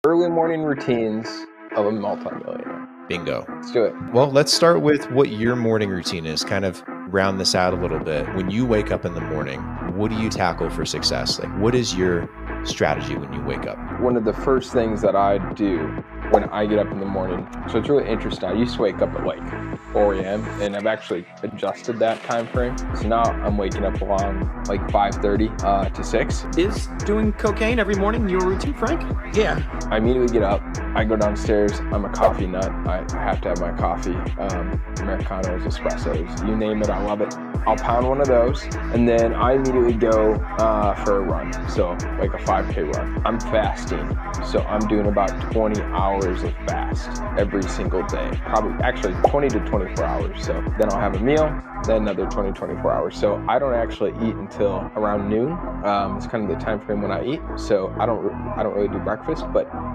Early morning routines of a multimillionaire. Bingo. Let's do it. Well, let's start with what your morning routine is. Kind of round this out a little bit. When you wake up in the morning, what do you tackle for success? Like, what is your strategy when you wake up? One of the first things that I do when I get up in the morning, so it's really interesting. I used to wake up at like 4 a.m. and I've actually adjusted that time frame. So now I'm waking up around like 5:30 to 6. Is doing cocaine every morning your routine, Frank? Yeah. I immediately get up. I go downstairs. I'm a coffee nut. I have to have my coffee. Americanos, espressos, you name it, I love it. I'll pound one of those, and then I immediately go for a run. So like a 5K run. I'm fasting, so I'm doing about 20 hours of fast every single day. Probably actually 20 to 24 hours. So then I'll have a meal, then another 20, 24 hours. So I don't actually eat until around noon. It's kind of the time frame when I eat. So I don't really do breakfast, but